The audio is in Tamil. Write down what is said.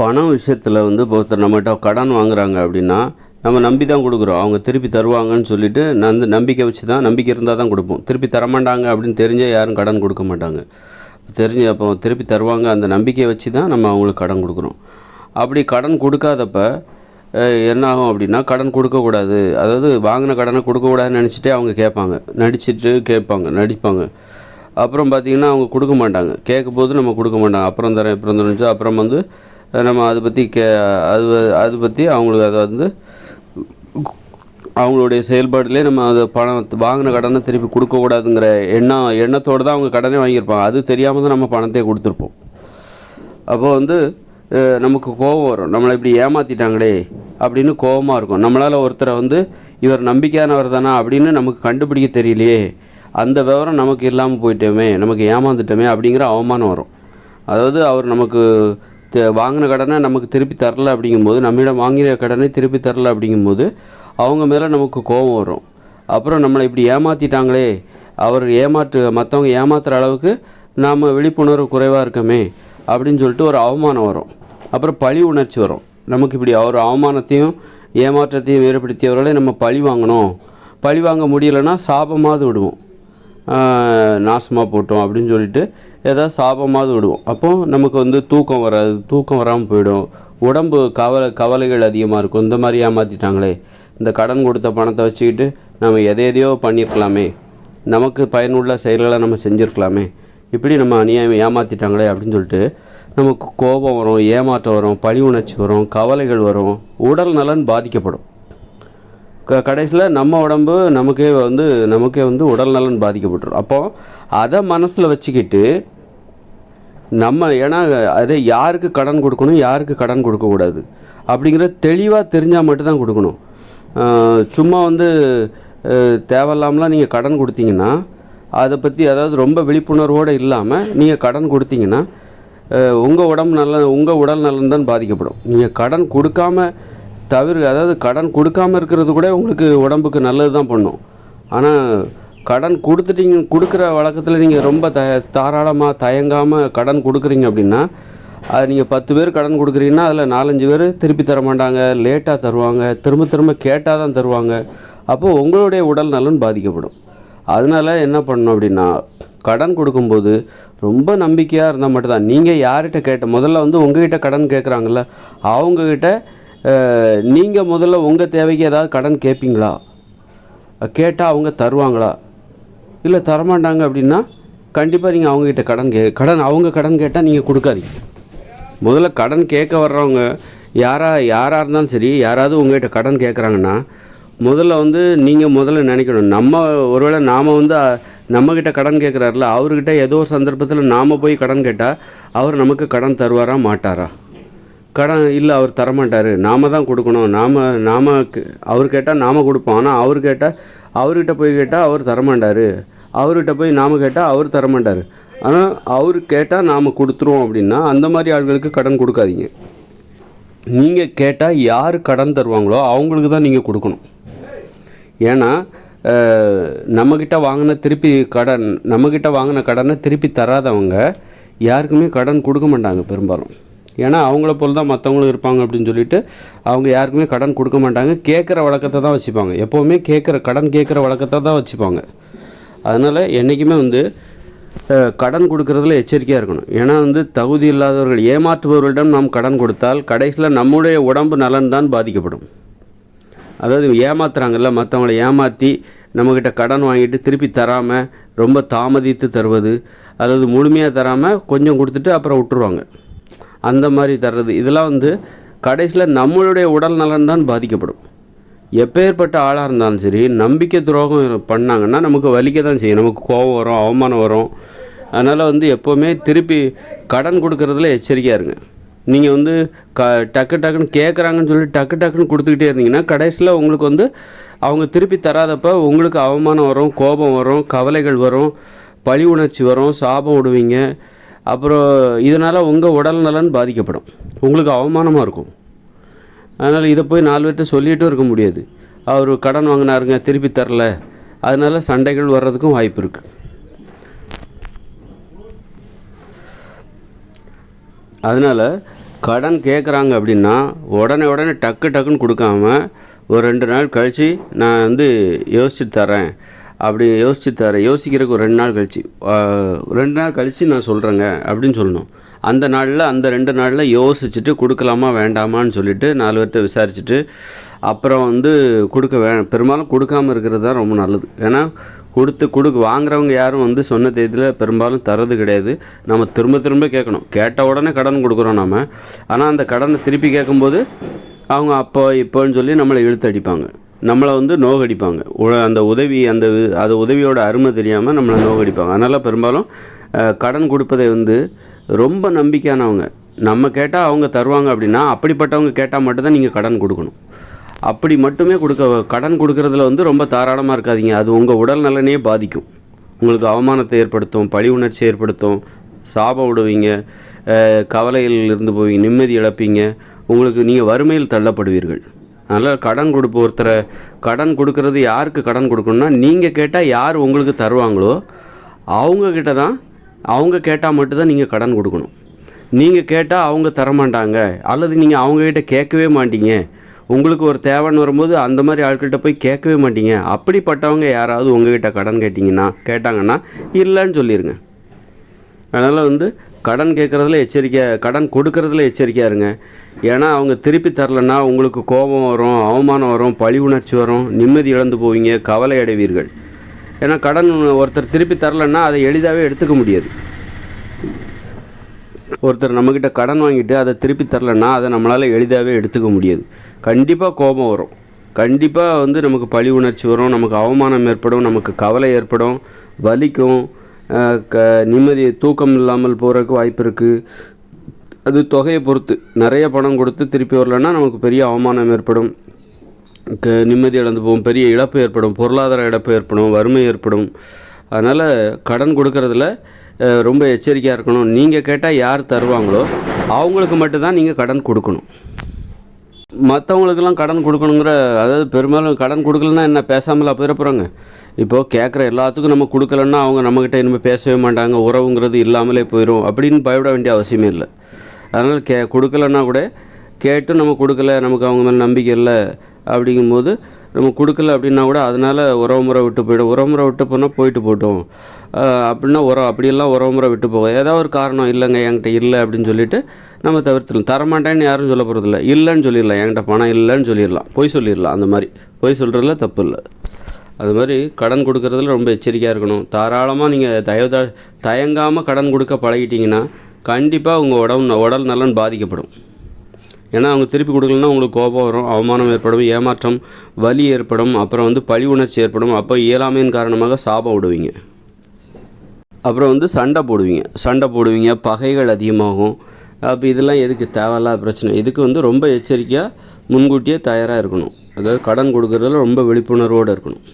பணம் விஷயத்தில் வந்து இப்போ ஒருத்தர் நம்மகிட்ட கடன் வாங்குறாங்க அப்படின்னா நம்ம நம்பி தான் கொடுக்குறோம். அவங்க திருப்பி தருவாங்கன்னு சொல்லிட்டு அந்த நம்பிக்கை வச்சு தான், நம்பிக்கை இருந்தால் தான் கொடுப்போம். திருப்பி தரமாட்டாங்க அப்படின்னு தெரிஞ்சால் யாரும் கடன் கொடுக்க மாட்டாங்க. அப்போ திருப்பி தருவாங்க அந்த நம்பிக்கையை வச்சு தான் நம்ம அவங்களுக்கு கடன் கொடுக்குறோம். அப்படி கடன் கொடுக்காதப்ப என்ன ஆகும் அப்படின்னா, கடன் கொடுக்கக்கூடாது, அதாவது வாங்கின கடனை கொடுக்கக்கூடாதுன்னு நினச்சிட்டே அவங்க கேட்பாங்க, நடிப்பாங்க. அப்புறம் பார்த்திங்கன்னா அவங்க கொடுக்க மாட்டாங்க. கேட்கும்போது நம்ம கொடுக்க மாட்டாங்க. அப்புறம் தரேன் அப்புறம் வந்து நம்ம அதை பற்றி அவங்களுக்கு அதை வந்து அவங்களுடைய செயல்பாடுலேயே நம்ம அதை வாங்கின கடனை திருப்பி கொடுக்கக்கூடாதுங்கிற எண்ணத்தோடு தான் அவங்க கடனே வாங்கியிருப்பாங்க. அது தெரியாமல் தான் நம்ம பணத்தையே கொடுத்துருப்போம். அப்போது வந்து நமக்கு கோபம் வரும், நம்மளை இப்படி ஏமாற்றிட்டாங்களே அப்படின்னு கோபமாக இருக்கும். நம்மளால் ஒருத்தரை வந்து இவர் நம்பிக்கையானவர் தானா அப்படின்னு நமக்கு கண்டுபிடிக்க தெரியலையே, அந்த விவரம் நமக்கு இல்லாமல் போயிட்டோமே, நமக்கு ஏமாந்துட்டோமே அப்படிங்கிற அவமானம் வரும். அதாவது அவர் நமக்கு வாங்கின கடனை நமக்கு திருப்பி தரல அப்படிங்கும்போது, நம்மிடம் வாங்கின கடனை திருப்பி தரல அப்படிங்கும்போது அவங்க மேலே நமக்கு கோபம் வரும். அப்புறம் நம்மளை இப்படி ஏமாற்றிட்டாங்களே, மற்றவங்க ஏமாத்துகிற அளவுக்கு நாம் விழிப்புணர்வு குறைவாக இருக்கமே அப்படின்னு சொல்லிட்டு ஒரு அவமானம் வரும். அப்புறம் பழி உணர்ச்சி வரும். நமக்கு இப்படி அவர் அவமானத்தையும் ஏமாற்றத்தையும் ஏற்படுத்தியவர்களை நம்ம பழி வாங்க முடியலைன்னா சாபமாவது விடுவோம், நாசமாக போட்டோம் அப்படின்னு சொல்லிட்டு ஏதாவது சாபமாவது விடுவோம். அப்போ நமக்கு வந்து தூக்கம் வராமல் போயிடும். உடம்பு கவலைகள் அதிகமாக இருக்கும். இந்த மாதிரி ஏமாற்றிட்டாங்களே, இந்த கடன் கொடுத்த பணத்தை வச்சுக்கிட்டு நம்ம எதையோ பண்ணியிருக்கலாமே, நமக்கு பயனுள்ள செயல்களை நம்ம செஞ்சுருக்கலாமே, இப்படி நம்ம ஏமாற்றிட்டாங்களே அப்படின்னு சொல்லிட்டு நமக்கு கோபம் வரும், ஏமாற்றம் வரும், பழி உணர்ச்சி வரும், கவலைகள் வரும், உடல் நலன் பாதிக்கப்படும். கடைசியில் நம்ம உடம்பு நமக்கே வந்து உடல் நலன் பாதிக்கப்பட்டுரும். அப்போது அதை மனசில் வச்சுக்கிட்டு ஏன்னா அதை யாருக்கு கடன் கொடுக்கணும், யாருக்கு கடன் கொடுக்கக்கூடாது அப்படிங்கிற தெளிவாக தெரிஞ்சால் மட்டும்தான் கொடுக்கணும். சும்மா வந்து தேவையில்லாமலாம் நீங்கள் கடன் கொடுத்தீங்கன்னா, அதை பற்றி அதாவது ரொம்ப விழிப்புணர்வோடு இல்லாமல் நீங்கள் கடன் கொடுத்தீங்கன்னா உங்கள் உடல் நலன் தான் பாதிக்கப்படும். நீங்கள் கடன் கொடுக்காம அதாவது கடன் கொடுக்காமல் இருக்கிறது கூட உங்களுக்கு உடம்புக்கு நல்லது தான் பண்ணும். ஆனால் கடன் கொடுக்குற வழக்கத்தில் நீங்கள் ரொம்ப தாராளமாக தயங்காமல் கடன் கொடுக்குறீங்க அப்படின்னா, அது நீங்கள் 10 பேர் கடன் கொடுக்குறீங்கன்னா அதில் 4-5 பேர் திருப்பி தர மாட்டாங்க, லேட்டாக தருவாங்க, திரும்ப கேட்டால் தான் தருவாங்க. அப்போது உங்களுடைய உடல் நலன் பாதிக்கப்படும். அதனால் என்ன பண்ணணும் அப்படின்னா, கடன் கொடுக்கும்போது ரொம்ப நம்பிக்கையாக இருந்தால் மட்டும்தான். நீங்கள் யார்கிட்ட முதல்ல வந்து உங்ககிட்ட கடன் கேட்குறாங்கல்ல, அவங்கக்கிட்ட நீங்கள் முதல்ல உங்கள் தேவைக்கு ஏதாவது கடன் கேட்பீங்களா, கேட்டால் அவங்க தருவாங்களா, இல்லை தரமாட்டாங்க அப்படின்னா கண்டிப்பாக நீங்கள் அவங்ககிட்ட அவங்க கடன் கேட்டால் நீங்கள் கொடுக்காதீங்க. முதல்ல கடன் கேட்க வர்றவங்க யாராக இருந்தாலும் சரி, யாராவது உங்கள்கிட்ட கடன் கேட்குறாங்கன்னா நீங்கள் முதல்ல நினைக்கணும், ஒருவேளை நாம் வந்து நம்மக்கிட்ட கடன் கேட்குறாருல, அவர்கிட்ட ஏதோ ஒரு சந்தர்ப்பத்தில் நாம் போய் கடன் கேட்டால் அவர் நமக்கு கடன் தருவாரா மாட்டாரா? கடன் இல்லை, அவர் தரமாட்டார், நாம் தான் கொடுக்கணும், அவர் கேட்டால் நாம் கொடுப்போம். ஆனால் அவர்கிட்ட போய் கேட்டால் அவர் தரமாட்டார், அவர்கிட்ட போய் நாம் கேட்டால் அவர் தரமாட்டார். ஆனால் அவர் கேட்டால் நாம் கொடுத்துருவோம் அப்படின்னா அந்த மாதிரி ஆட்களுக்கு கடன் கொடுக்காதீங்க. நீங்கள் கேட்டால் யார் கடன் தருவாங்களோ அவங்களுக்கு தான் நீங்கள் கொடுக்கணும். ஏன்னா நம்மக்கிட்ட வாங்கின கடனை திருப்பி தராதவங்க யாருக்குமே கடன் கொடுக்க மாட்டாங்க பெரும்பாலும். ஏன்னா அவங்கள போல் தான் மற்றவங்களும் இருப்பாங்க அப்படின்னு சொல்லிட்டு அவங்க யாருக்குமே கடன் கொடுக்க மாட்டாங்க. கேட்குற வழக்கத்தை தான் வச்சுப்பாங்க. எப்போவுமே கடன் கேட்குற வழக்கத்தை தான் வச்சுப்பாங்க. அதனால் என்றைக்குமே வந்து கடன் கொடுக்கறதுல எச்சரிக்கையாக இருக்கணும். ஏன்னா வந்து தகுதி இல்லாதவர்கள், ஏமாற்றுபவர்களிடம் நாம் கடன் கொடுத்தால் கடைசியில் நம்முடைய உடம்பு நலன் தான் பாதிக்கப்படும். அதாவது ஏமாத்துறாங்கல்ல, மற்றவங்களை ஏமாற்றி நம்மக்கிட்ட கடன் வாங்கிட்டு திருப்பி தராமல் ரொம்ப தாமதித்து தருவது, அதாவது முழுமையாக தராமல் கொஞ்சம் கொடுத்துட்டு அப்புறம் விட்டுருவாங்க, அந்த மாதிரி தர்றது, இதெல்லாம் வந்து கடைசியில் நம்மளுடைய உடல் நலன் தான் பாதிக்கப்படும். எப்பேற்பட்ட ஆளாக இருந்தாலும் சரி, நம்பிக்கை துரோகம் பண்ணாங்கன்னா நமக்கு வலிக்க தான் செய்யும், நமக்கு கோபம் வரும், அவமானம் வரும். அதனால் வந்து எப்போவுமே திருப்பி கடன் கொடுக்கறதுல எச்சரிக்கையாக இருங்க. நீங்கள் வந்து டக்குன்னு கேட்குறாங்கன்னு சொல்லி டக்குன்னு கொடுத்துக்கிட்டே இருந்தீங்கன்னா கடைசியில் உங்களுக்கு வந்து அவங்க திருப்பி தராதப்ப உங்களுக்கு அவமானம் வரும், கோபம் வரும், கவலைகள் வரும், பழி உணர்ச்சி வரும், சாபம் விடுவீங்க. அப்புறம் இதனால் உங்கள் உடல் நலன் பாதிக்கப்படும், உங்களுக்கு அவமானமாக இருக்கும். அதனால் இதை போய் 4 பேர்கிட்ட சொல்லிகிட்டும் இருக்க முடியாது. அவர் கடன் வாங்கினாருங்க திருப்பி தரல, அதனால் சண்டைகள் வர்றதுக்கும் வாய்ப்பு இருக்குது. அதனால் கடன் கேட்குறாங்க அப்படின்னா உடனே டக்குன்னு கொடுக்காம ஒரு 2 நாள் கழித்து நான் வந்து யோசிச்சுட்டு தரேன், அப்படி யோசிக்கிறதுக்கு ஒரு 2 நாள் கழிச்சு 2 நாள் கழித்து நான் சொல்கிறேங்க அப்படின்னு சொல்லணும். அந்த 2 நாளில் யோசிச்சுட்டு கொடுக்கலாமா வேண்டாமான்னு சொல்லிவிட்டு 4 பேர்கிட்ட விசாரிச்சுட்டு அப்புறம் வந்து பெரும்பாலும் கொடுக்காமல் இருக்கிறது தான் ரொம்ப நல்லது. ஏன்னா வாங்குறவங்க யாரும் வந்து சொன்ன தேதியில் பெரும்பாலும் தரது கிடையாது. நம்ம திரும்ப கேட்கணும். கேட்ட உடனே கடன் கொடுக்குறோம் நம்ம. ஆனால் அந்த கடனை திருப்பி கேட்கும்போது அவங்க இப்போன்னு சொல்லி நம்மளை இழுத்தடிப்பாங்க, நம்மளை வந்து நோகடிப்பாங்க. அந்த உதவியோட அருமை தெரியாமல் நம்மளை நோகடிப்பாங்க. அதனால் பெரும்பாலும் கடன் கொடுப்பதை வந்து ரொம்ப நம்பிக்கையானவங்க, நம்ம கேட்டால் அவங்க தருவாங்க அப்படின்னா அப்படிப்பட்டவங்க கேட்டால் மட்டும்தான் நீங்கள் கடன் கொடுக்கணும். அப்படி மட்டுமே கடன் கொடுக்கறதுல வந்து ரொம்ப தாராளமாக இருக்காதீங்க. அது உங்கள் உடல் நலனையே பாதிக்கும். உங்களுக்கு அவமானத்தை ஏற்படுத்தும், பழி உணர்ச்சி ஏற்படுத்தும், சாபம் விடுவீங்க, கவலையில் இருந்து போவீங்க, நிம்மதி இழப்பீங்க, உங்களுக்கு நீங்கள் வறுமையில் தள்ளப்படுவீர்கள். அதனால் கடன் கொடுக்கறது யாருக்கு கடன் கொடுக்கணும்னா, நீங்கள் கேட்டால் யார் உங்களுக்கு தருவாங்களோ அவங்கக்கிட்ட தான், அவங்க கேட்டால் மட்டும்தான் நீங்கள் கடன் கொடுக்கணும். நீங்கள் கேட்டால் அவங்க தரமாட்டாங்க, அல்லது நீங்கள் அவங்கக்கிட்ட கேட்கவே மாட்டீங்க, உங்களுக்கு ஒரு தேவைன்னு வரும்போது அந்த மாதிரி ஆட்கள்கிட்ட போய் கேட்கவே மாட்டீங்க. அப்படிப்பட்டவங்க யாராவது உங்கள்கிட்ட கடன் கேட்டாங்கன்னா இல்லைன்னு சொல்லிடுங்க. அதனால் வந்து கடன் கொடுக்கறதுல எச்சரிக்கையாக இருங்க. ஏன்னா அவங்க திருப்பி தரலைன்னா உங்களுக்கு கோபம் வரும், அவமானம் வரும், பழி உணர்ச்சி வரும், நிம்மதி இழந்து போவீங்க, கவலை அடைவீர்கள். ஏன்னா ஒருத்தர் திருப்பி தரலைன்னா அதை எளிதாகவே எடுத்துக்க முடியாது. ஒருத்தர் நம்மக்கிட்ட கடன் வாங்கிட்டு அதை திருப்பி தரலைன்னா அதை நம்மளால் எளிதாகவே எடுத்துக்க முடியாது. கண்டிப்பாக கோபம் வரும், கண்டிப்பாக வந்து நமக்கு பழி உணர்ச்சி வரும், நமக்கு அவமானம் ஏற்படும், நமக்கு கவலை ஏற்படும், வலிக்கும், நிம்மதி தூக்கம் இல்லாமல் போகிறதுக்கு வாய்ப்பு இருக்குது. அது தொகையை பொறுத்து, நிறைய பணம் கொடுத்து திருப்பி வரலைன்னா நமக்கு பெரிய அவமானம் ஏற்படும், நிம்மதி இழந்து போகும், பெரிய இழப்பு ஏற்படும், பொருளாதார இழப்பு ஏற்படும், வறுமை ஏற்படும். அதனால் கடன் கொடுக்கறதுல ரொம்ப எச்சரிக்கையாக இருக்கணும். நீங்கள் கேட்டால் யார் தருவாங்களோ அவங்களுக்கு மட்டும்தான் நீங்கள் கடன் கொடுக்கணும். மற்றவங்களுக்கெல்லாம் கடன் கொடுக்கணுங்கிற, அதாவது பெரும்பாலும் கடன் கொடுக்கலன்னா என்ன பேசாமலா போயிட போகிறாங்க. இப்போது கேட்குற எல்லாத்துக்கும் நம்ம கொடுக்கலன்னா அவங்க நம்மக்கிட்ட இனிமேல் பேசவே மாட்டாங்க, உறவுங்கிறது இல்லாமலே போயிடும் அப்படின்னு பயப்பட வேண்டிய அவசியமே இல்லை. அதனால் கொடுக்கலன்னா கூட கேட்டு நம்ம கொடுக்கல, நமக்கு அவங்க மேலே நம்பிக்கை இல்லை அப்படிங்கும்போது நம்ம கொடுக்கல அப்படின்னா கூட அதனால் உறவுமுறை விட்டு போயிடும். உறவுமுறை விட்டு போனால் போயிட்டு போட்டோம் அப்படின்னா அப்படியெல்லாம் உறவுமுறை விட்டு போக ஏதாவது ஒரு காரணம், இல்லைங்க என்கிட்ட இல்லை அப்படின்னு சொல்லிவிட்டு நம்ம தவிர்த்துடலாம். தரமாட்டேன்னு யாரும் சொல்ல போகிறதில்ல, இல்லைன்னு சொல்லிடலாம், என்கிட்ட பணம் இல்லைன்னு சொல்லிடலாம், பொய் சொல்லிடலாம். அந்த மாதிரி பொய் சொல்கிறதுல தப்பு இல்லை. அது மாதிரி கடன் கொடுக்கறதுல ரொம்ப எச்சரிக்கையாக இருக்கணும். தாராளமாக நீங்கள் தயங்காமல் கடன் கொடுக்க பழகிட்டிங்கன்னா கண்டிப்பாக உங்கள் உடல் நலன் பாதிக்கப்படும். ஏன்னா அவங்க திருப்பி கொடுக்கலன்னா உங்களுக்கு கோபம் வரும், அவமானம் ஏற்படும், ஏமாற்றம், வலி ஏற்படும், அப்புறம் வந்து பழி உணர்ச்சி ஏற்படும். அப்போ இயலாமையின் காரணமாக சாபம் விடுவீங்க, அப்புறம் வந்து சண்டை போடுவீங்க, பகைகள் அதிகமாகும். அப்போ இதெல்லாம் எதுக்கு, தேவையில்லாத பிரச்சனை. இதுக்கு வந்து ரொம்ப எச்சரிக்கையாக முன்கூட்டியே தயாராக இருக்கணும். அதாவது கடன் கொடுக்கறதுல ரொம்ப விழிப்புணர்வோடு இருக்கணும்.